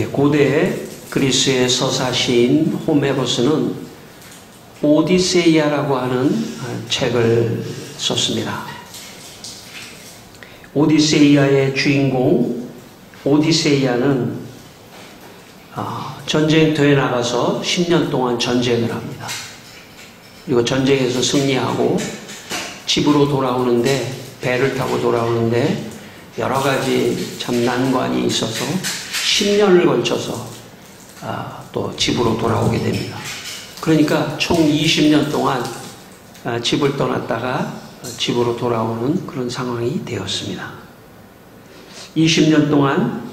고대 그리스의 서사 시인 호메로스는 오디세이아라고 하는 책을 썼습니다. 오디세이아의 주인공 오디세이아는 전쟁터에 나가서 10년 동안 전쟁을 합니다. 그리고 전쟁에서 승리하고 집으로 돌아오는데, 배를 타고 돌아오는데 여러 가지 참 난관이 있어서 10년을 걸쳐서 또 집으로 돌아오게 됩니다. 그러니까 총 20년 동안 집을 떠났다가 집으로 돌아오는 그런 상황이 되었습니다. 20년 동안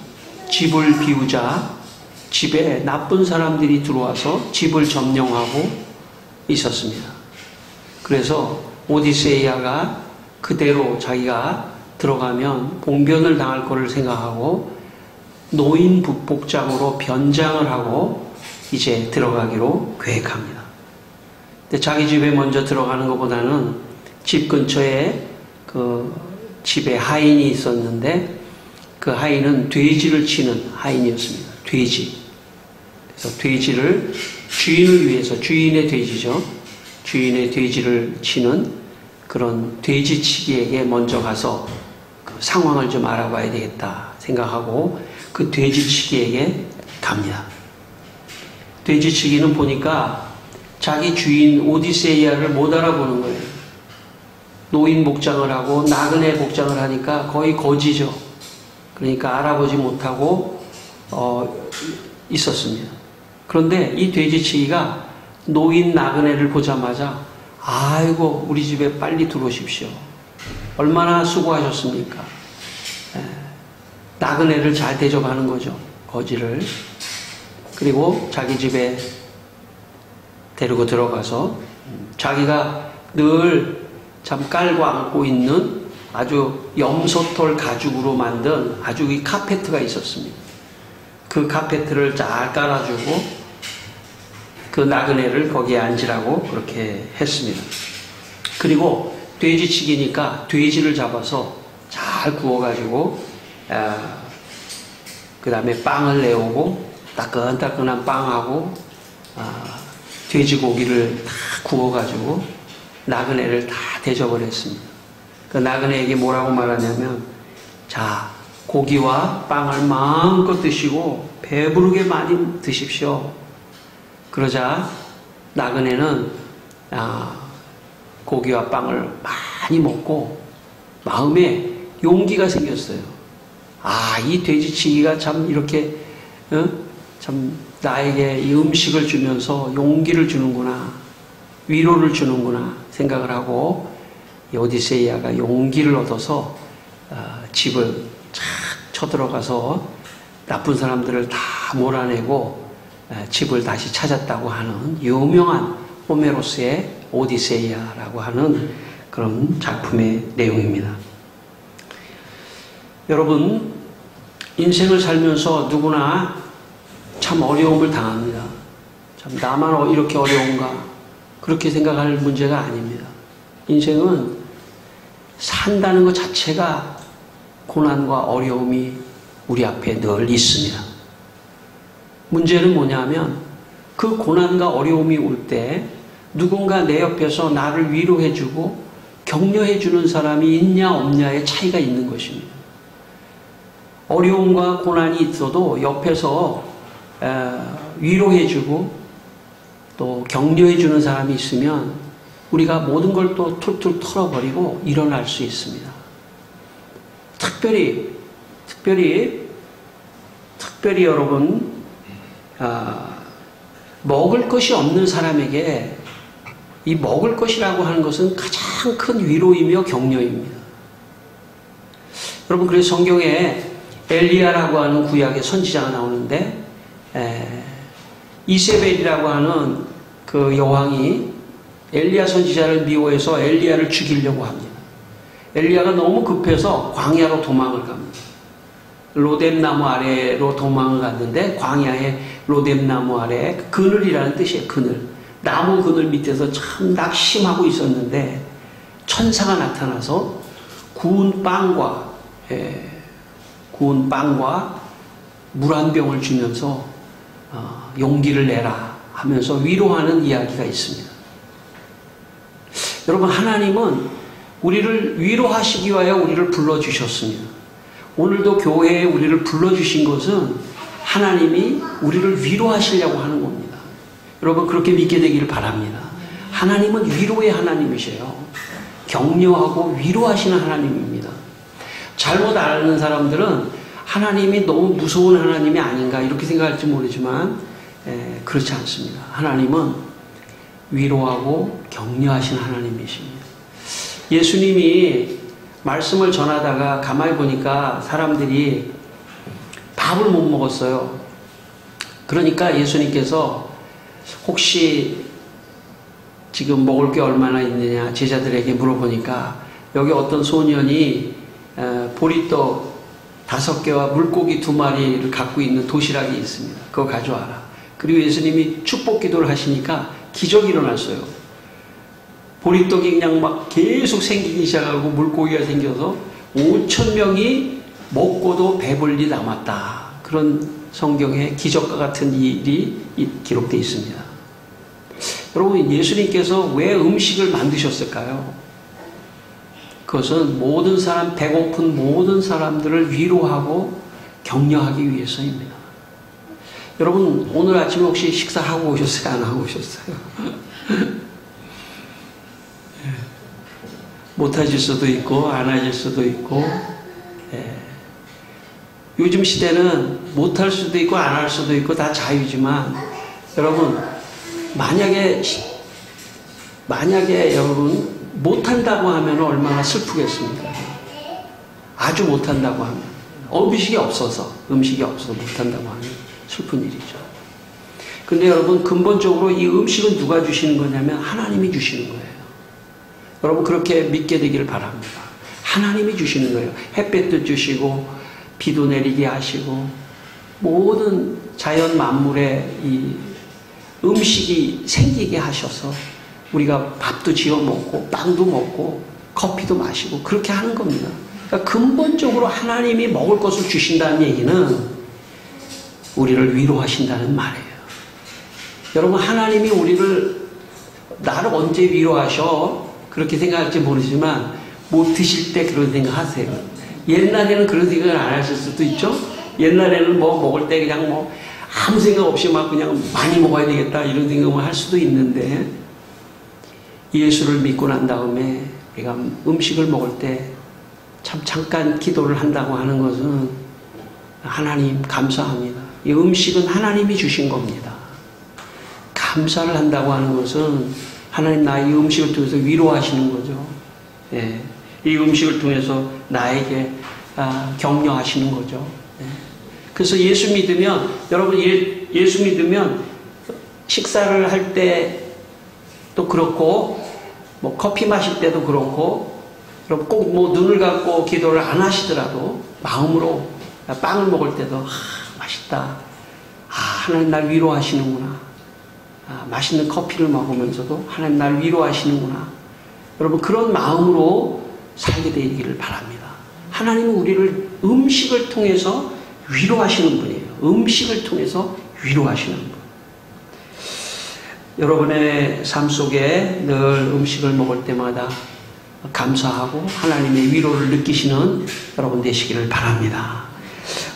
집을 비우자 집에 나쁜 사람들이 들어와서 집을 점령하고 있었습니다. 그래서 오디세이아가 그대로 자기가 들어가면 봉변을 당할 것을 생각하고 노인 북복장으로 변장을 하고 이제 들어가기로 계획합니다. 근데 자기 집에 먼저 들어가는 것보다는 집 근처에 그 집에 하인이 있었는데 그 하인은 돼지를 치는 하인이었습니다. 돼지. 그래서 돼지를 주인을 위해서, 주인의 돼지죠. 주인의 돼지를 치는 그런 돼지치기에게 먼저 가서 그 상황을 좀 알아봐야 되겠다 생각하고 그 돼지치기에게 갑니다. 돼지치기는 보니까 자기 주인 오디세이아를 못 알아보는 거예요. 노인 복장을 하고 나그네 복장을 하니까 거의 거지죠. 그러니까 알아보지 못하고 있었습니다. 그런데 이 돼지치기가 노인 나그네를 보자마자 아이고 우리 집에 빨리 들어오십시오. 얼마나 수고하셨습니까? 나그네를 잘 대접하는 거죠. 거지를. 그리고 자기 집에 데리고 들어가서 자기가 늘 참 깔고 안고 있는 아주 염소털 가죽으로 만든 아주 이 카페트가 있었습니다. 그 카페트를 잘 깔아주고 그 나그네를 거기에 앉으라고 그렇게 했습니다. 그리고 돼지치기니까 돼지를 잡아서 잘 구워가지고 그 다음에 빵을 내오고 따끈따끈한 빵하고 돼지고기를 다 구워가지고 나그네를 다 대접을 했습니다. 그 나그네에게 뭐라고 말하냐면 자, 고기와 빵을 마음껏 드시고 배부르게 많이 드십시오. 그러자 나그네는 고기와 빵을 많이 먹고 마음에 용기가 생겼어요. 이 돼지치기가 참 이렇게 참 나에게 이 음식을 주면서 용기를 주는구나, 위로를 주는구나 생각을 하고 오디세이아가 용기를 얻어서 집을 착 쳐들어가서 나쁜 사람들을 다 몰아내고 집을 다시 찾았다고 하는 유명한 호메로스의 오디세이아라고 하는 그런 작품의 내용입니다. 여러분, 인생을 살면서 누구나 참 어려움을 당합니다. 참 나만 이렇게 어려운가 그렇게 생각할 문제가 아닙니다. 인생은 산다는 것 자체가 고난과 어려움이 우리 앞에 늘 있습니다. 문제는 뭐냐면 그 고난과 어려움이 올 때 누군가 내 옆에서 나를 위로해주고 격려해주는 사람이 있냐 없냐의 차이가 있는 것입니다. 어려움과 고난이 있어도 옆에서 위로해주고 또 격려해주는 사람이 있으면 우리가 모든 걸 또 툴툴 털어버리고 일어날 수 있습니다. 특별히 여러분 먹을 것이 없는 사람에게 이 먹을 것이라고 하는 것은 가장 큰 위로이며 격려입니다. 여러분, 그래서 성경에 엘리야라고 하는 구약의 선지자가 나오는데 이세벨이라고 하는 그 여왕이 엘리야 선지자를 미워해서 엘리야를 죽이려고 합니다. 엘리야가 너무 급해서 광야로 도망을 갑니다. 로뎀나무 아래로 도망을 갔는데 광야에 로뎀나무 아래 그늘이라는 뜻이에요. 그늘. 나무 그늘 밑에서 참 낙심하고 있었는데 천사가 나타나서 구운 빵과 물 한 병을 주면서 용기를 내라 하면서 위로하는 이야기가 있습니다. 여러분, 하나님은 우리를 위로하시기 위하여 우리를 불러주셨습니다. 오늘도 교회에 우리를 불러주신 것은 하나님이 우리를 위로하시려고 하는 겁니다. 여러분, 그렇게 믿게 되기를 바랍니다. 하나님은 위로의 하나님이세요. 격려하고 위로하시는 하나님입니다. 잘못 아는 사람들은 하나님이 너무 무서운 하나님이 아닌가 이렇게 생각할지 모르지만 그렇지 않습니다. 하나님은 위로하고 격려하시는 하나님이십니다. 예수님이 말씀을 전하다가 가만히 보니까 사람들이 밥을 못 먹었어요. 그러니까 예수님께서 혹시 지금 먹을 게 얼마나 있느냐 제자들에게 물어보니까 여기 어떤 소년이 보리떡 5개와 물고기 2마리를 갖고 있는 도시락이 있습니다. 그거 가져와라. 그리고 예수님이 축복 기도를 하시니까 기적이 일어났어요. 보리떡이 그냥 막 계속 생기기 시작하고 물고기가 생겨서 5,000명이 먹고도 배불리 남았다. 그런 성경에 기적과 같은 일이 기록되어 있습니다. 여러분, 예수님께서 왜 음식을 만드셨을까요? 그것은 모든 사람, 배고픈 모든 사람들을 위로하고 격려하기 위해서입니다. 여러분, 오늘 아침에 혹시 식사하고 오셨어요? 안 하고 오셨어요? 못 하실 수도 있고 안 하실 수도 있고 요즘 시대는 못 할 수도 있고 안 할 수도 있고 다 자유지만 여러분, 만약에 여러분 못 한다고 하면 얼마나 슬프겠습니까? 아주 못 한다고 하면 음식이 없어서 못 한다고 하면 슬픈 일이죠. 근데 여러분, 근본적으로 이 음식은 누가 주시는 거냐면 하나님이 주시는 거예요. 여러분, 그렇게 믿게 되기를 바랍니다. 하나님이 주시는 거예요. 햇볕도 주시고 비도 내리게 하시고 모든 자연 만물에 이 음식이 생기게 하셔서 우리가 밥도 지어 먹고 빵도 먹고 커피도 마시고 그렇게 하는 겁니다. 그러니까 근본적으로 하나님이 먹을 것을 주신다는 얘기는 우리를 위로하신다는 말이에요. 여러분, 하나님이 나를 언제 위로하셔? 그렇게 생각할지 모르지만 못 드실 때 그런 생각하세요. 옛날에는 그런 생각을 안 하실 수도 있죠. 옛날에는 뭐 먹을 때 그냥 뭐 아무 생각 없이 막 그냥 많이 먹어야 되겠다 이런 생각을 할 수도 있는데, 예수를 믿고 난 다음에 우리가 음식을 먹을 때 참 잠깐 기도를 한다고 하는 것은 하나님 감사합니다. 이 음식은 하나님이 주신 겁니다. 감사를 한다고 하는 것은 하나님 나 이 음식을 통해서 위로하시는 거죠. 예. 이 음식을 통해서 나에게 격려하시는 거죠. 예. 그래서 예수 믿으면, 여러분, 예수 믿으면 식사를 할 때도 그렇고 뭐 커피 마실 때도 그렇고, 여러분 꼭 뭐 눈을 감고 기도를 안 하시더라도 마음으로 빵을 먹을 때도 맛있다. 하나님 날 위로하시는구나. 맛있는 커피를 먹으면서도 하나님 날 위로하시는구나. 여러분, 그런 마음으로 살게 되기를 바랍니다. 하나님은 우리를 음식을 통해서 위로하시는 분이에요. 음식을 통해서 위로하시는 분. 여러분의 삶 속에 늘 음식을 먹을 때마다 감사하고 하나님의 위로를 느끼시는 여러분 되시기를 바랍니다.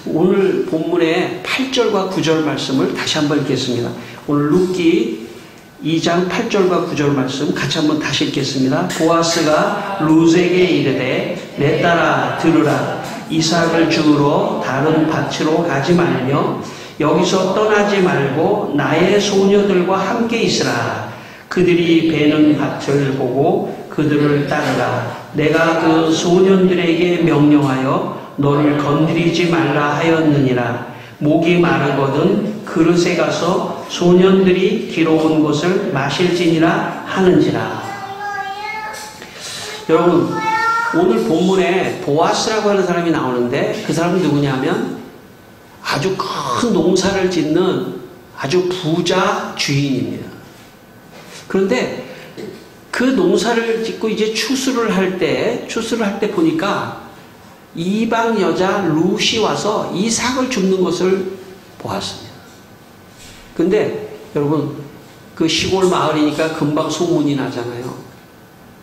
오늘 본문의 8절과 9절 말씀을 다시 한번 읽겠습니다. 오늘 룻기 2장 8절과 9절 말씀 같이 한번 다시 읽겠습니다. 보아스가 룻에게 이르되 내 딸아 들으라. 이삭을 주우러 다른 밭으로 가지 말며 여기서 떠나지 말고 나의 소녀들과 함께 있으라. 그들이 베는 밭을 보고 그들을 따르라. 내가 그 소년들에게 명령하여 너를 건드리지 말라 하였느니라. 목이 마르거든 그릇에 가서 소년들이 길어온 것을 마실지니라 하는지라. 여러분, 오늘 본문에 보아스라고 하는 사람이 나오는데 그 사람은 누구냐면 아주 큰 농사를 짓는 아주 부자 주인입니다. 그런데 그 농사를 짓고 이제 추수를 할 때 보니까 이방 여자 룻이 와서 이삭을 줍는 것을 보았습니다. 근데 여러분, 그 시골 마을이니까 금방 소문이 나잖아요.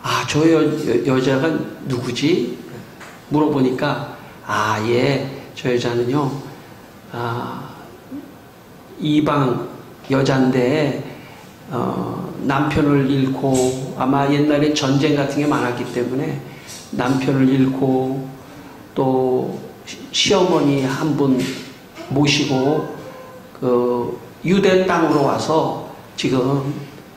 아, 저 여자가 누구지? 물어보니까, 아, 예, 저 여자는요, 이방 여잔데, 남편을 잃고, 아마 옛날에 전쟁 같은 게 많았기 때문에, 남편을 잃고, 또, 시어머니 한 분 모시고, 그, 유대 땅으로 와서 지금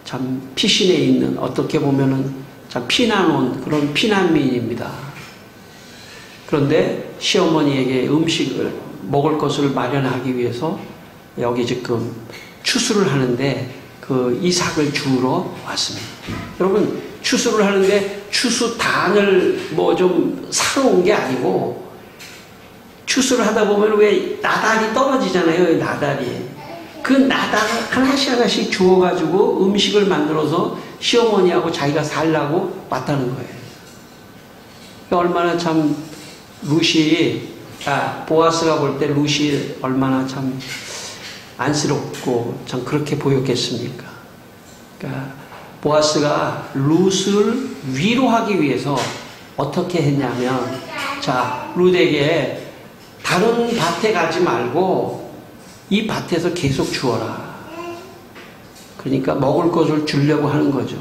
참 피신해 있는, 어떻게 보면은 참 피난 온 그런 피난민입니다. 그런데 시어머니에게 음식을, 먹을 것을 마련하기 위해서 여기 지금 추수를 하는데 그 이삭을 주우러 왔습니다. 여러분, 추수를 하는데 추수단을 뭐 좀 사러 온 게 아니고, 추수를 하다 보면 왜 나달이 떨어지잖아요. 나달이. 그 나달을 하나씩 주워가지고 음식을 만들어서 시어머니하고 자기가 살라고 왔다는 거예요. 얼마나 참 룻이, 보아스가 볼 때 룻이 얼마나 참 안쓰럽고 참 그렇게 보였겠습니까? 그러니까 보아스가 룻을 위로하기 위해서 어떻게 했냐면, 자, 룻에게 다른 밭에 가지 말고 이 밭에서 계속 주어라. 그러니까 먹을 것을 주려고 하는 거죠.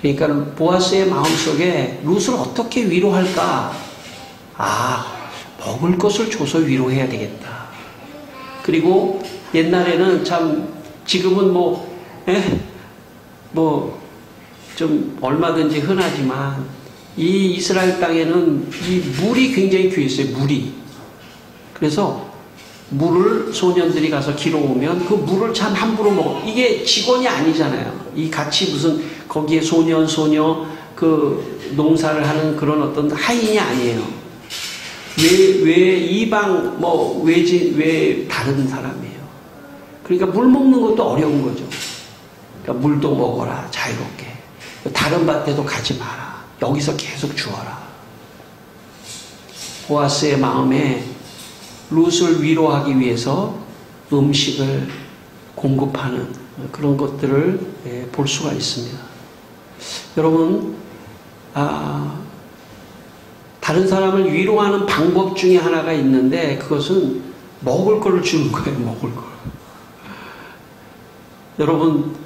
그러니까 보아스의 마음속에 룻을 어떻게 위로할까? 아, 먹을 것을 줘서 위로해야 되겠다. 그리고 옛날에는 참, 지금은 좀 얼마든지 흔하지만, 이 이스라엘 땅에는 이 물이 굉장히 귀했어요, 물이. 그래서 물을 소년들이 가서 길어오면 그 물을 참 함부로 먹어. 이게 직원이 아니잖아요. 이 같이 무슨 거기에 소녀 그 농사를 하는 그런 어떤 하인이 아니에요. 왜 이방 왜 다른 사람이에요. 그러니까 물 먹는 것도 어려운 거죠. 그러니까 물도 먹어라, 자유롭게. 다른 밭에도 가지 마라. 여기서 계속 주어라. 보아스의 마음에 룻을 위로하기 위해서 음식을 공급하는 그런 것들을 볼 수가 있습니다. 여러분, 다른 사람을 위로하는 방법 중에 하나가 있는데, 그것은 먹을 걸 주는 거예요. 먹을 걸. 여러분,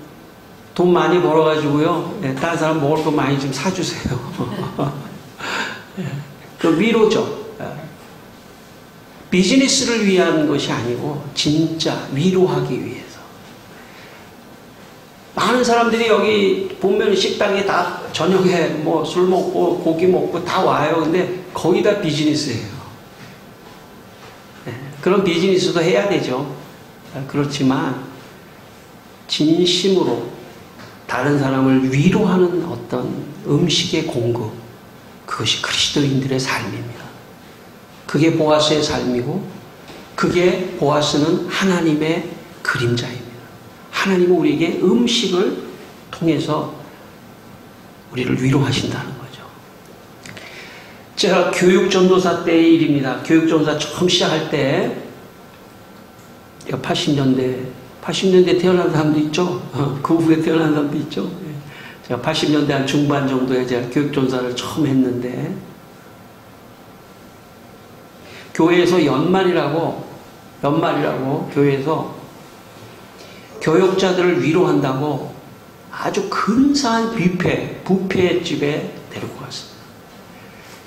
돈 많이 벌어가지고요, 다른 사람 먹을 거 많이 좀 사주세요. 그 위로죠. 비즈니스를 위한 것이 아니고 진짜 위로하기 위해서. 많은 사람들이 여기 보면 식당에 다 저녁에 뭐 술 먹고 고기 먹고 다 와요. 근데 거의 다 비즈니스예요. 그런 비즈니스도 해야 되죠. 그렇지만 진심으로 다른 사람을 위로하는 어떤 음식의 공급, 그것이 그리스도인들의 삶입니다. 그게 보아스의 삶이고, 그게 보아스는 하나님의 그림자입니다. 하나님은 우리에게 음식을 통해서 우리를 위로하신다는 거죠. 제가 교육전도사 때의 일입니다. 교육전도사 처음 시작할 때, 80년대 태어난 사람도 있죠. 그 후에 태어난 사람도 있죠. 제가 80년대 한 중반 정도에 제가 교육전도사를 처음 했는데, 교회에서 연말이라고 교회에서 교역자들을 위로한다고 아주 근사한 뷔페집에 데리고 갔습니다.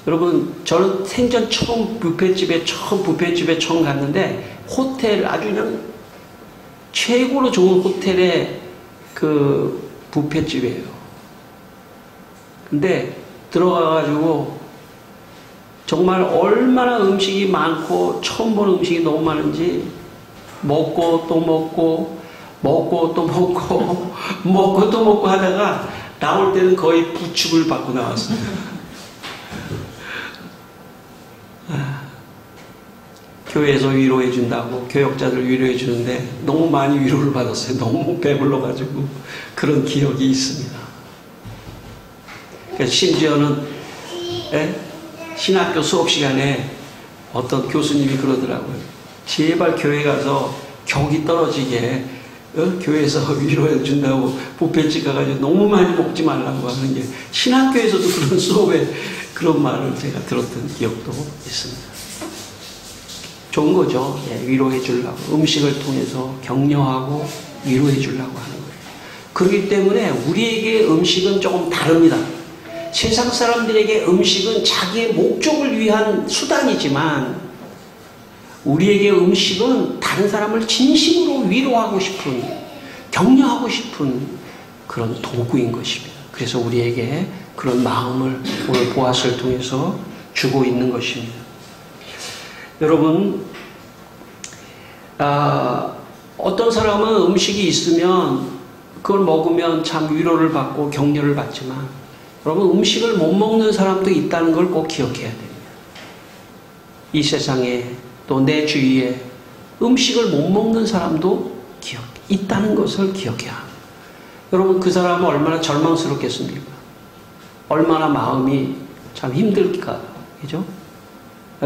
여러분, 저는 생전 처음 뷔페집에 처음 갔는데, 호텔, 아주 그냥 최고로 좋은 호텔의 그 뷔페집이에요. 근데 들어가가지고 정말 얼마나 음식이 많고 처음 보는 음식이 너무 많은지 먹고 또 먹고 하다가 나올 때는 거의 부축을 받고 나왔습니다. 교회에서 위로해 준다고 교역자들 위로해 주는데 너무 많이 위로를 받았어요. 너무 배불러가지고 그런 기억이 있습니다. 심지어는 신학교 수업 시간에 어떤 교수님이 그러더라고요. 제발 교회 가서 격이 떨어지게 교회에서 위로해 준다고 뷔페집 가가지고 너무 많이 먹지 말라고 하는 게 신학교에서도 그런 수업에 그런 말을 제가 들었던 기억도 있습니다. 좋은 거죠. 예, 위로해 주려고 음식을 통해서 격려하고 위로해 주려고 하는 거예요. 그렇기 때문에 우리에게 음식은 조금 다릅니다. 세상 사람들에게 음식은 자기의 목적을 위한 수단이지만 우리에게 음식은 다른 사람을 진심으로 위로하고 싶은, 격려하고 싶은 그런 도구인 것입니다. 그래서 우리에게 그런 마음을 오늘 보아스를 통해서 주고 있는 것입니다. 여러분, 어떤 사람은 음식이 있으면 그걸 먹으면 참 위로를 받고 격려를 받지만 여러분, 음식을 못 먹는 사람도 있다는 걸 꼭 기억해야 됩니다. 이 세상에 또 내 주위에 음식을 못 먹는 사람도 있다는 것을 기억해야 합니다. 여러분, 그 사람은 얼마나 절망스럽겠습니까? 얼마나 마음이 참 힘들까, 그죠?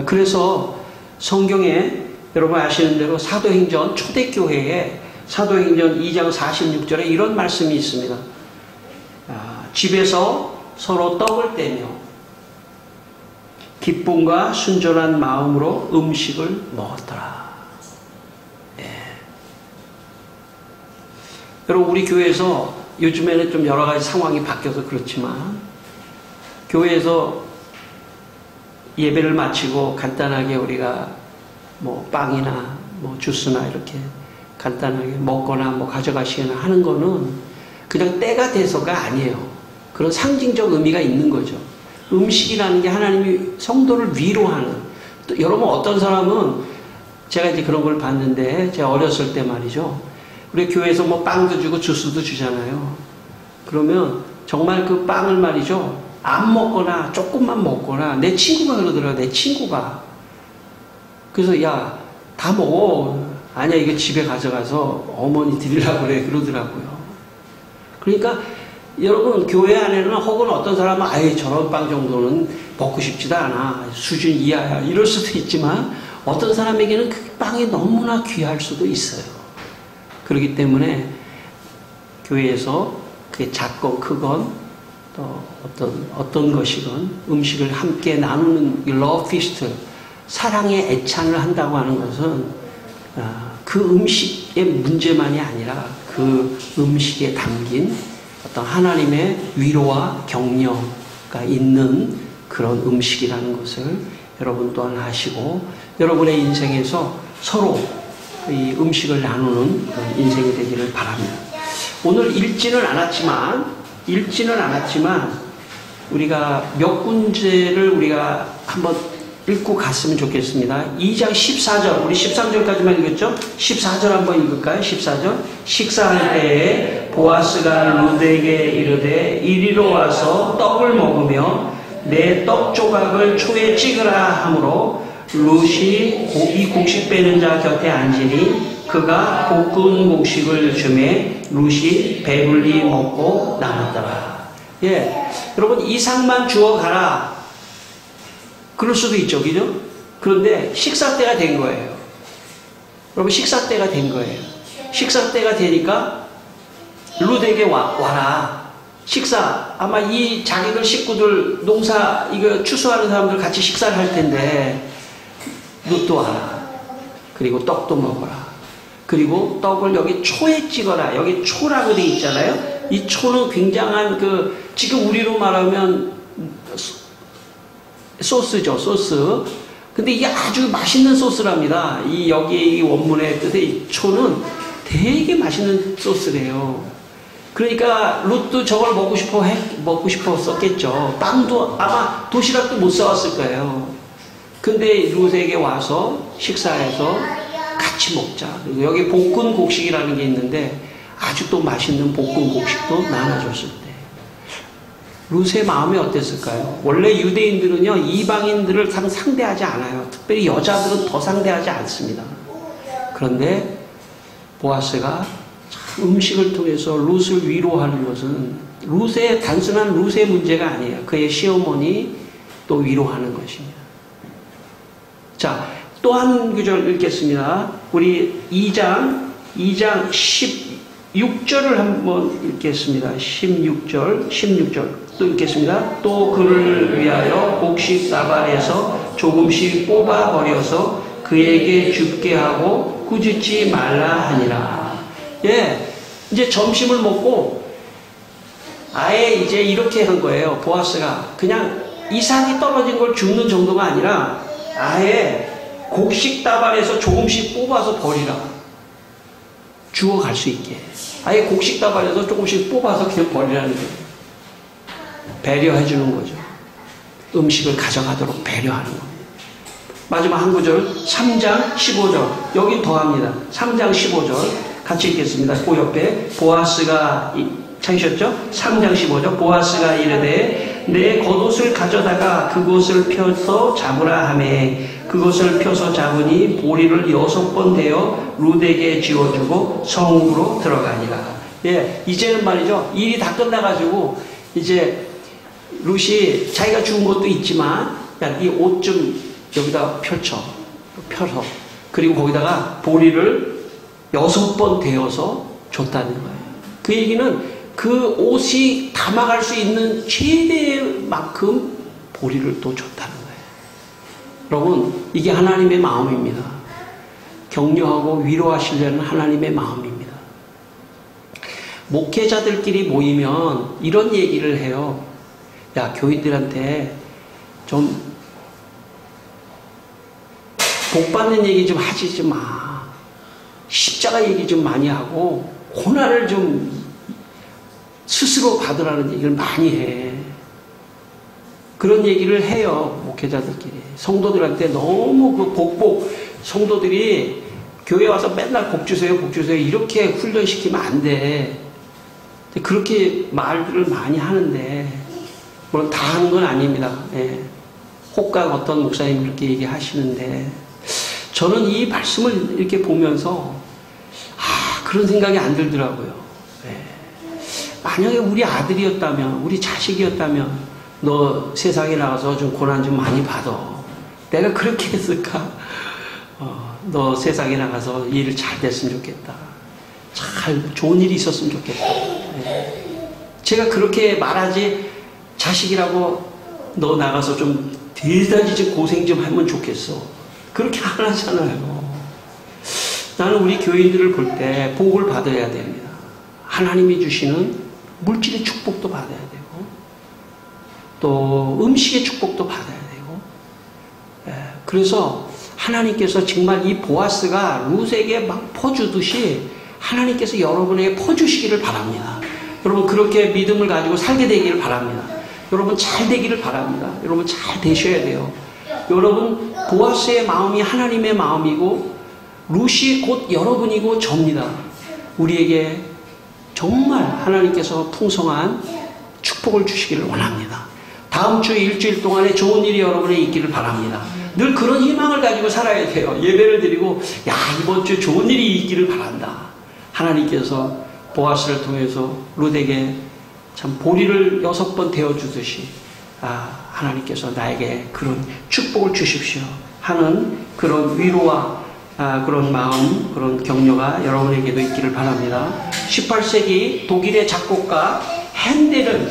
그래서 성경에 여러분 아시는 대로 사도행전 초대교회에 사도행전 2장 46절에 이런 말씀이 있습니다. 집에서 서로 떡을 떼며 기쁨과 순전한 마음으로 음식을 먹었더라. 예. 여러분, 우리 교회에서 요즘에는 좀 여러 가지 상황이 바뀌어서 그렇지만 교회에서 예배를 마치고 간단하게 우리가 뭐 빵이나 뭐 주스나 이렇게 간단하게 먹거나 뭐 가져가시거나 하는 거는 그냥 때가 돼서가 아니에요. 그런 상징적 의미가 있는 거죠. 음식이라는 게 하나님이 성도를 위로하는, 또 여러분 어떤 사람은 제가 이제 그런 걸 봤는데 제가 어렸을 때 말이죠. 우리 교회에서 뭐 빵도 주고 주스도 주잖아요. 그러면 정말 그 빵을 말이죠. 안 먹거나 조금만 먹거나 내 친구가 그러더라고요. 내 친구가. 그래서 야, 다 먹어. 아니야, 이거 집에 가져가서 어머니 드리려고 그래. 그러더라고요. 그러니까 여러분, 교회 안에는 혹은 어떤 사람은 아예 저런 빵 정도는 먹고 싶지도 않아. 수준 이하야. 이럴 수도 있지만 어떤 사람에게는 그 빵이 너무나 귀할 수도 있어요. 그렇기 때문에 교회에서 그게 작건 크건 또 어떤 것이건 음식을 함께 나누는 러브 피스트, 사랑의 애찬을 한다고 하는 것은 그 음식의 문제만이 아니라 그 음식에 담긴 어떤 하나님의 위로와 격려가 있는 그런 음식이라는 것을 여러분 또한 아시고 여러분의 인생에서 서로 이 음식을 나누는 그런 인생이 되기를 바랍니다. 오늘 읽지는 않았지만 우리가 몇 군데를 우리가 한번 읽고 갔으면 좋겠습니다. 2장 14절, 우리 13절까지만 읽었죠? 14절 한번 읽을까요? 14절. 식사할 때에 보아스가 룻에게 이르되 이리로 와서 떡을 먹으며 내 떡 조각을 초에 찍으라 하므로 룻이 이 곡식 빼는 자 곁에 앉으니 그가 볶은 곡식을 주매 룻이 배불리 먹고 남았더라. 예, 여러분 이상만 주워 가라. 그럴 수도 있죠, 그죠? 그런데 식사 때가 된 거예요. 여러분 식사 때가 된 거예요. 식사 때가 되니까 룻에게 와라. 식사, 아마 이 자기들 식구들 농사 이거 추수하는 사람들 같이 식사를 할 텐데 룻도 와라. 그리고 떡도 먹어라. 그리고 떡을 여기 초에 찍어라. 여기 초라고 돼 있잖아요. 이 초는 굉장한 지금 우리로 말하면 소스죠, 소스. 근데 이게 아주 맛있는 소스랍니다. 여기 이 원문의 뜻의 이 초는 되게 맛있는 소스래요. 그러니까 룻도 저걸 먹고 싶었었겠죠. 빵도 아마 도시락도 못 사왔을 거예요. 근데 룻에게 와서 식사해서 같이 먹자. 그리고 여기 볶은 곡식이라는 게 있는데 아주 또 맛있는 볶은 곡식도 나눠줬을 때 룻의 마음이 어땠을까요? 원래 유대인들은요 이방인들을 상대하지 않아요. 특별히 여자들은 더 상대하지 않습니다. 그런데 보아스가 음식을 통해서 룻을 위로하는 것은 단순한 룻의 문제가 아니에요. 그의 시어머니 또 위로하는 것입니다. 자, 또 한 구절 읽겠습니다. 우리 2장 16절을 한번 읽겠습니다. 16절 또 읽겠습니다. 또 그를 위하여 곡식 다발에서 조금씩 뽑아버려서 그에게 줍게 하고 꾸짖지 말라 하니라. 예, 이제 점심을 먹고 아예 이제 이렇게 한 거예요. 보아스가 그냥 이삭이 떨어진 걸 줍는 정도가 아니라 아예 곡식 다발에서 조금씩 뽑아서 버리라. 주워 갈 수 있게. 아예 곡식 다발에서 조금씩 뽑아서 그냥 버리라는 거예요. 배려해 주는 거죠. 음식을 가져가도록 배려하는 겁니다. 마지막 한 구절 3장 15절 여긴 더합니다. 3장 15절 같이 읽겠습니다. 그 옆에 보아스가 찾으셨죠? 3장 15절 보아스가 이르되 내 겉옷을 가져다가 그것을 펴서 잡으라 하매 그것을 펴서 잡으니 보리를 6번 대어 룻에게 지어주고 성으로 들어가니라. 예, 이제는 말이죠. 일이 다 끝나가지고 이제 룻이 자기가 죽은 것도 있지만 야, 이 옷 좀 여기다 펴서 그리고 거기다가 보리를 6번 대어서 줬다는 거예요. 그 얘기는 그 옷이 담아갈 수 있는 최대만큼 보리를 또 줬다는 거예요. 여러분, 이게 하나님의 마음입니다. 격려하고 위로하시려는 하나님의 마음입니다. 목회자들끼리 모이면 이런 얘기를 해요. 야, 교인들한테 좀 복 받는 얘기 좀 하지 좀 마. 십자가 얘기 좀 많이 하고 고난을 좀 스스로 받으라는 얘기를 많이 해. 그런 얘기를 해요. 목회자들끼리. 성도들한테 너무 그 성도들이 교회 와서 맨날 복 주세요, 복 주세요. 이렇게 훈련시키면 안 돼. 그렇게 말을 많이 하는데, 물론 다 하는 건 아닙니다. 예. 혹각 어떤 목사님이 그렇게 얘기하시는데, 저는 이 말씀을 이렇게 보면서, 그런 생각이 안 들더라고요. 예. 만약에 우리 아들이었다면, 우리 자식이었다면, 너 세상에 나가서 좀 고난 좀 많이 받아. 내가 그렇게 했을까? 너 세상에 나가서 일 잘 됐으면 좋겠다. 좋은 일이 있었으면 좋겠다. 예. 제가 그렇게 말하지, 자식이라고 너 나가서 좀 대단히 좀 고생 좀 하면 좋겠어. 그렇게 안 하잖아요. 나는 우리 교인들을 볼 때 복을 받아야 됩니다. 하나님이 주시는 물질의 축복도 받아야 되고, 또 음식의 축복도 받아야 되고, 그래서 하나님께서 정말 이 보아스가 룻에게 막 퍼주듯이 하나님께서 여러분에게 퍼주시기를 바랍니다. 여러분 그렇게 믿음을 가지고 살게 되기를 바랍니다. 여러분 잘 되기를 바랍니다. 여러분 잘 되셔야 돼요. 여러분 보아스의 마음이 하나님의 마음이고 룻이 곧 여러분이고 접니다. 우리에게 정말 하나님께서 풍성한 축복을 주시기를 원합니다. 다음 주 일주일 동안에 좋은 일이 여러분에 있기를 바랍니다. 늘 그런 희망을 가지고 살아야 돼요. 예배를 드리고 야 이번 주 좋은 일이 있기를 바란다. 하나님께서 보아스를 통해서 룻에게 참 보리를 6번 데워주듯이 하나님께서 나에게 그런 축복을 주십시오 하는 그런 위로와 그런 마음, 그런 격려가 여러분에게도 있기를 바랍니다. 18세기 독일의 작곡가 핸델은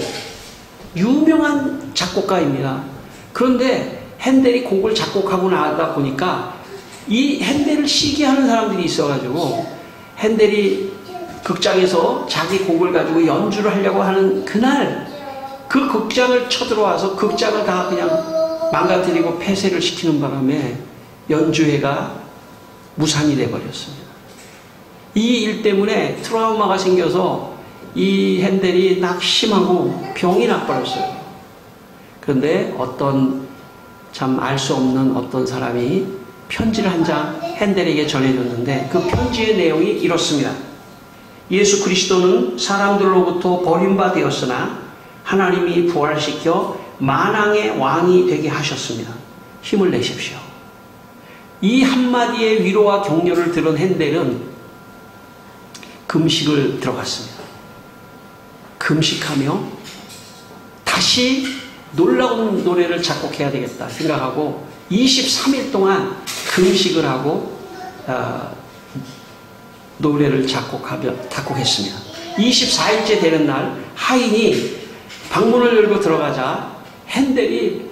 유명한 작곡가입니다. 그런데 핸델이 곡을 작곡하고 나다 보니까 이 핸델을 시기하는 사람들이 있어가지고 핸델이 극장에서 자기 곡을 가지고 연주를 하려고 하는 그날 그 극장을 쳐들어와서 극장을 다 그냥 망가뜨리고 폐쇄를 시키는 바람에 연주회가 무산이 돼버렸습니다. 이 일 때문에 트라우마가 생겨서 이 핸델이 낙심하고 병이 나버렸어요. 그런데 어떤 참 알 수 없는 어떤 사람이 편지를 한 장 핸델에게 전해줬는데 그 편지의 내용이 이렇습니다. 예수 그리스도는 사람들로부터 버림받았으나 하나님이 부활시켜 만왕의 왕이 되게 하셨습니다. 힘을 내십시오. 이 한마디의 위로와 격려를 들은 핸델은 금식을 들어갔습니다. 금식하며 다시 놀라운 노래를 작곡해야 되겠다 생각하고 23일 동안 금식을 하고 노래를 작곡했습니다. 24일째 되는 날 하인이 방문을 열고 들어가자 핸델이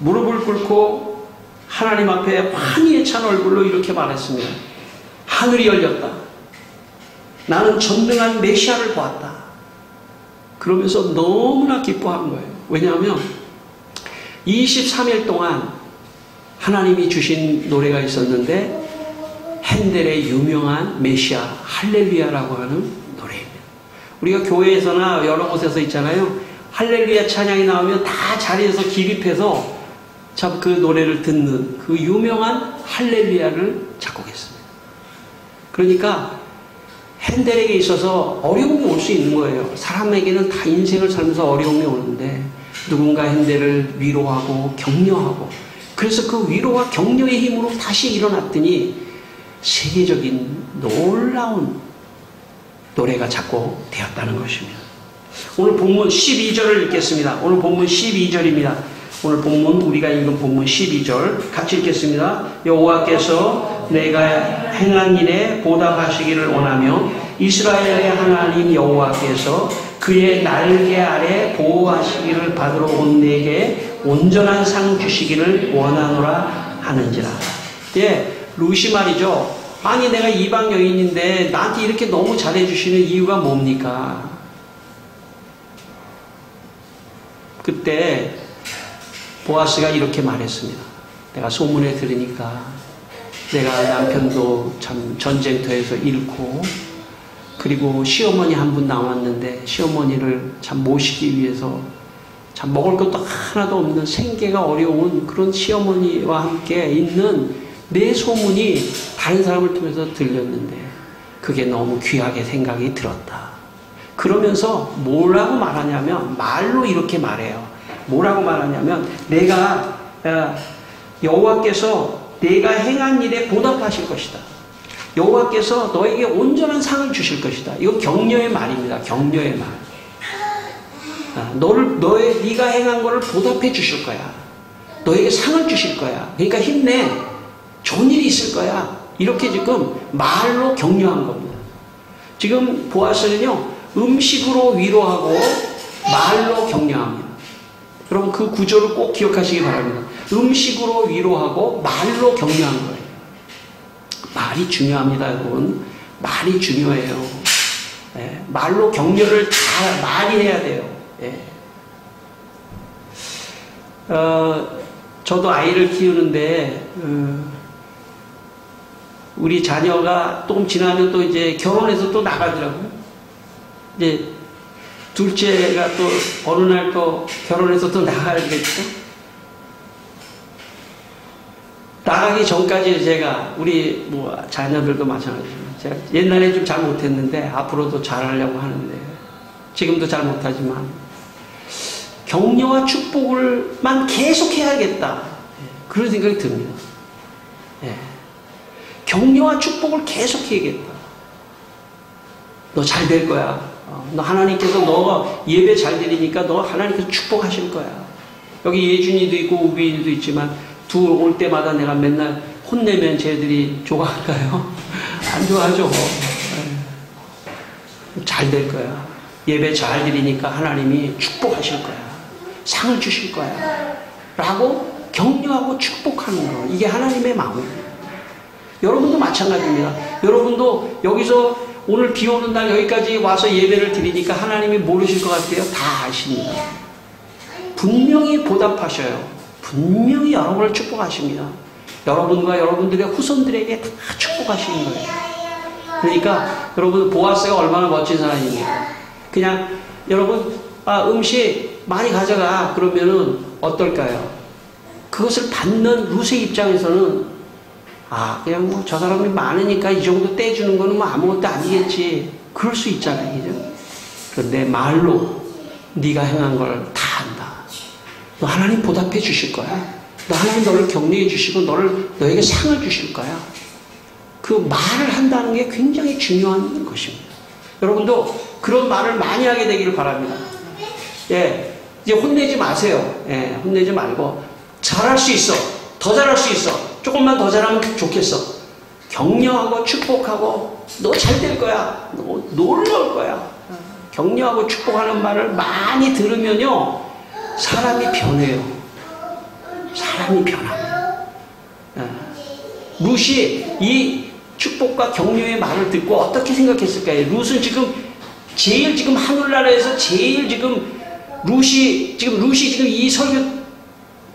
무릎을 꿇고 하나님 앞에 환희에 찬 얼굴로 이렇게 말했습니다. 하늘이 열렸다. 나는 전능한 메시아를 보았다. 그러면서 너무나 기뻐한 거예요. 왜냐하면 23일 동안 하나님이 주신 노래가 있었는데 핸델의 유명한 메시아 할렐루야라고 하는 노래입니다. 우리가 교회에서나 여러 곳에서 있잖아요. 할렐루야 찬양이 나오면 다 자리에서 기립해서 참 그 노래를 듣는 그 유명한 할렐루야를 작곡했습니다. 그러니까 핸델에게 있어서 어려움이 올 수 있는 거예요. 사람에게는 다 인생을 살면서 어려움이 오는데 누군가 핸델을 위로하고 격려하고 그래서 그 위로와 격려의 힘으로 다시 일어났더니 세계적인 놀라운 노래가 작곡되었다는 것입니다. 오늘 본문 12절을 읽겠습니다. 오늘 본문 12절입니다. 오늘 본문 우리가 읽은 본문 12절 같이 읽겠습니다. 여호와께서 내가 행한 일에 보답하시기를 원하며 이스라엘의 하나님 여호와께서 그의 날개 아래 보호하시기를 받으러 온 내게 온전한 상 주시기를 원하노라 하는지라. 예, 루시 말이죠. 아니 내가 이방 여인인데 나한테 이렇게 너무 잘해주시는 이유가 뭡니까? 그때 보아스가 이렇게 말했습니다. 내가 소문에 들으니까 내가 남편도 참 전쟁터에서 잃고 그리고 시어머니 한 분 남았는데 시어머니를 참 모시기 위해서 참 먹을 것도 하나도 없는 생계가 어려운 그런 시어머니와 함께 있는 내 소문이 다른 사람을 통해서 들렸는데 그게 너무 귀하게 생각이 들었다. 그러면서 뭐라고 말하냐면 말로 이렇게 말해요. 뭐라고 말하냐면 내가 여호와께서 내가 행한 일에 보답하실 것이다. 여호와께서 너에게 온전한 상을 주실 것이다. 이거 격려의 말입니다. 격려의 말. 네가 행한 것을 보답해 주실 거야. 너에게 상을 주실 거야. 그러니까 힘내. 좋은 일이 있을 거야. 이렇게 지금 말로 격려한 겁니다. 지금 보아스는요, 음식으로 위로하고 말로 격려합니다. 여러분 그 구조를 꼭 기억하시기 바랍니다. 음식으로 위로하고 말로 격려한 거예요. 말이 중요합니다, 여러분. 말이 중요해요. 예, 말로 격려를 다 많이 해야 돼요. 예. 저도 아이를 키우는데 우리 자녀가 조금 지나면 또 이제 결혼해서 또 나가더라고요. 이제 둘째가 또 어느 날 또 결혼해서 또 나가야겠죠. 나가기 전까지 제가 우리 뭐 자녀들도 마찬가지입니다. 제가 옛날에 좀 잘 못했는데 앞으로도 잘하려고 하는데 지금도 잘 못하지만 격려와 축복을만 계속해야겠다. 그런 생각이 듭니다. 예. 격려와 축복을 계속해야겠다. 너 잘 될 거야. 너 하나님께서 너가 예배 잘 드리니까 너 하나님께서 축복하실 거야. 여기 예준이도 있고 우빈이도 있지만 둘 올 때마다 내가 맨날 혼내면 쟤들이 좋아할까요? 안 좋아하죠. 잘 될 거야. 예배 잘 드리니까 하나님이 축복하실 거야. 상을 주실 거야. 라고 격려하고 축복하는 거. 이게 하나님의 마음입니다. 여러분도 마찬가지입니다. 여러분도 여기서 오늘 비 오는 날 여기까지 와서 예배를 드리니까 하나님이 모르실 것 같아요? 다 아십니다. 분명히 보답하셔요. 분명히 여러분을 축복하십니다. 여러분과 여러분들의 후손들에게 다 축복하시는 거예요. 그러니까 여러분 보아스가 얼마나 멋진 사람입니까? 그냥 여러분 음식 많이 가져가 그러면은 어떨까요? 그것을 받는 룻의 입장에서는 그냥 뭐 저 사람이 많으니까 이 정도 떼주는 거는 뭐 아무것도 아니겠지. 그럴 수 있잖아요. 그죠? 그런데 말로 네가 행한 걸 다 안다. 너 하나님 보답해 주실 거야. 너 하나님 너를 격려해 주시고 너에게 상을 주실 거야. 그 말을 한다는 게 굉장히 중요한 것입니다. 여러분도 그런 말을 많이 하게 되기를 바랍니다. 예, 이제 혼내지 마세요. 예, 혼내지 말고 잘할 수 있어. 더 잘할 수 있어. 조금만 더 잘하면 좋겠어. 격려하고 축복하고 너 잘 될 거야. 너 놀라울 거야. 격려하고 축복하는 말을 많이 들으면요. 사람이 변해요. 사람이 변합니다. 예. 룻이 이 축복과 격려의 말을 듣고 어떻게 생각했을까요? 룻은 지금 하늘나라에서 제일 지금 룻이 지금 이 설교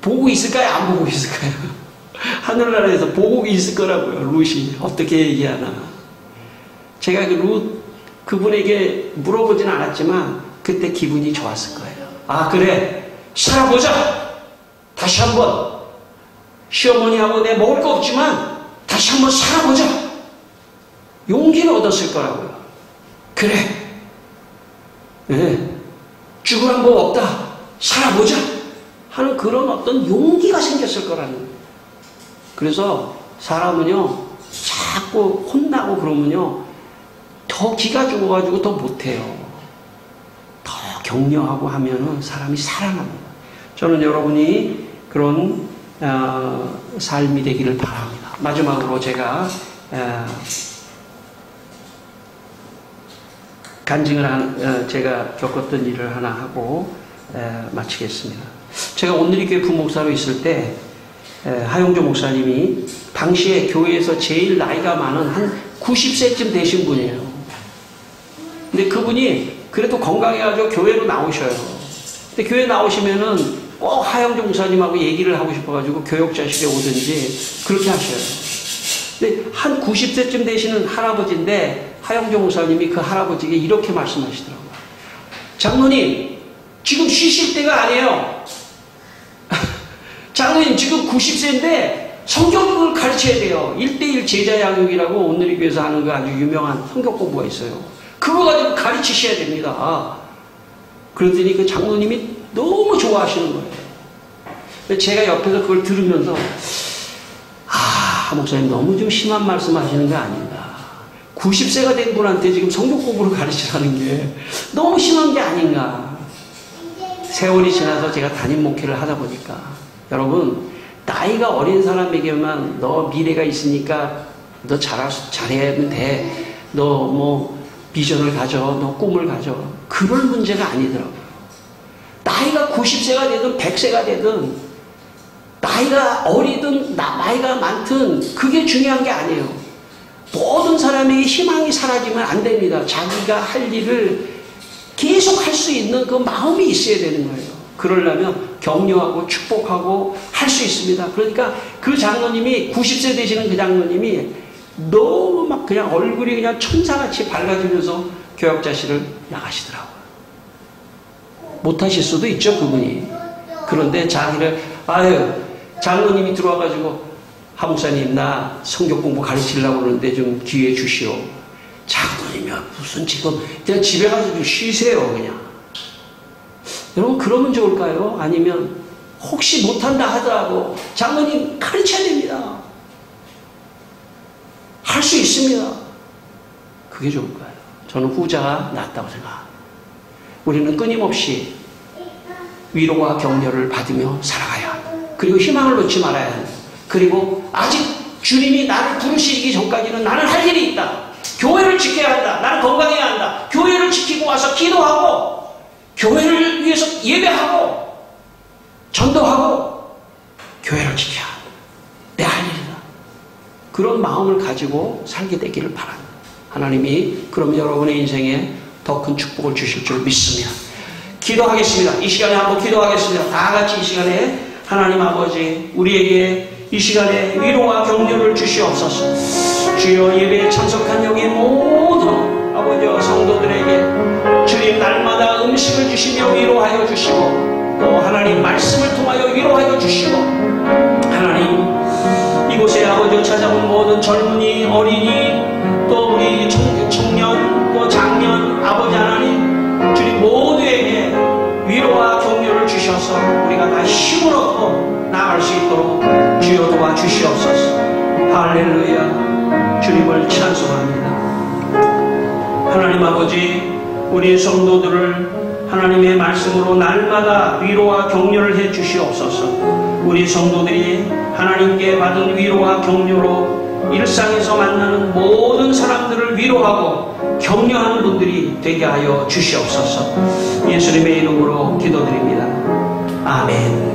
보고 있을까요? 안 보고 있을까요? 하늘나라에서 보고 있을 거라고요. 룻이 어떻게 얘기하나. 제가 그분에게 물어보진 않았지만 그때 기분이 좋았을 거예요. 아, 그래, 살아보자. 다시 한번 시어머니하고 내 먹을 거 없지만 다시 한번 살아보자. 용기를 얻었을 거라고요. 그래, 네, 죽을 한 법 없다. 살아보자 하는 그런 어떤 용기가 생겼을 거라는 거예요. 그래서 사람은요, 자꾸 혼나고 그러면요, 더 기가 죽어가지고 더 못해요. 더 격려하고 하면은 사람이 살아납니다. 저는 여러분이 그런 삶이 되기를 바랍니다. 마지막으로 제가 간증을 제가 겪었던 일을 하나 하고 마치겠습니다. 제가 온누리교회 부목사로 있을 때 하용조 목사님이 당시에 교회에서 제일 나이가 많은 한 90세쯤 되신 분이에요. 근데 그분이 그래도 건강해가지고 교회로 나오셔요. 근데 교회 나오시면은 꼭 하용조 목사님하고 얘기를 하고 싶어가지고 교역자실에 오든지 그렇게 하셔요. 근데 한 90세쯤 되시는 할아버지인데 하용조 목사님이 그 할아버지에게 이렇게 말씀하시더라고요. 장로님, 지금 쉬실 때가 아니에요. 장로님, 지금 90세인데 성경을 가르쳐야 돼요. 1:1 제자 양육이라고 온누리교회에서 하는 그 아주 유명한 성경 공부가 있어요. 그거 가지고 가르치셔야 됩니다. 그러더니 그 장로님이 너무 좋아하시는 거예요. 제가 옆에서 그걸 들으면서 목사님 너무 좀 심한 말씀 하시는 거 아닌가. 90세가 된 분한테 지금 성경 공부를 가르치라는 게 너무 심한 게 아닌가. 세월이 지나서 제가 담임 목회를 하다 보니까 여러분, 나이가 어린 사람에게만 너 미래가 있으니까 너 잘해야 돼. 너 뭐 비전을 가져. 너 꿈을 가져. 그런 문제가 아니더라고요. 나이가 90세가 되든 100세가 되든 나이가 어리든 나이가 많든 그게 중요한 게 아니에요. 모든 사람에게 희망이 사라지면 안 됩니다. 자기가 할 일을 계속 할 수 있는 그 마음이 있어야 되는 거예요. 그러려면 격려하고 축복하고 할 수 있습니다. 그러니까 그 장로님이 90세 되시는 그 장로님이 너무 막 그냥 얼굴이 그냥 천사같이 밝아지면서 교역자실을 나가시더라고요. 못하실 수도 있죠, 그분이. 그런데 자기를 장로님이 들어와가지고 하목사님, 나 성경 공부 가르치려고 그러는데 좀 기회 주시오. 장로님이 무슨 지금 그냥 집에 가서 좀 쉬세요, 그냥. 여러분, 그러면 좋을까요? 아니면 혹시 못한다 하더라도 장로님 가르쳐야 됩니다. 할 수 있습니다. 그게 좋을까요? 저는 후자가 낫다고 생각합니다. 우리는 끊임없이 위로와 격려를 받으며 살아가야 합니다. 그리고 희망을 놓지 말아야 합니다. 그리고 아직 주님이 나를 부르시기 전까지는 나는 할 일이 있다. 교회를 지켜야 한다. 나는 건강해야 한다. 교회를 지키고 와서 기도하고 교회를 위해서 예배하고 전도하고 교회를 지켜야 한다. 내 할 일이다. 그런 마음을 가지고 살게 되기를 바랍니다. 하나님이 그럼 여러분의 인생에 더 큰 축복을 주실 줄 믿습니다. 기도하겠습니다. 이 시간에 한번 기도하겠습니다. 다 같이 이 시간에 하나님 아버지, 우리에게 이 시간에 위로와 격려를 주시옵소서. 주여, 예배에 참석한 여기 모든 아버지와 성도들에게 주님 날마다 음식을 주시며 위로하여 주시고, 또 하나님 말씀을 통하여 위로하여 주시고, 하나님 이곳에 아버지를 찾아온 모든 젊은이, 어린이, 또 우리 청년, 또 장년, 아버지 하나님, 주님 모두에게 위로와 격려를 주셔서 우리가 다 힘을 얻고 나아갈 수 있도록 주여 도와주시옵소서. 할렐루야. 주님을 찬송합니다. 하나님 아버지, 우리 성도들을 하나님의 말씀으로 날마다 위로와 격려를 해 주시옵소서. 우리 성도들이 하나님께 받은 위로와 격려로 일상에서 만나는 모든 사람들을 위로하고 격려하는 분들이 되게 하여 주시옵소서. 예수님의 이름으로 기도드립니다. 아멘.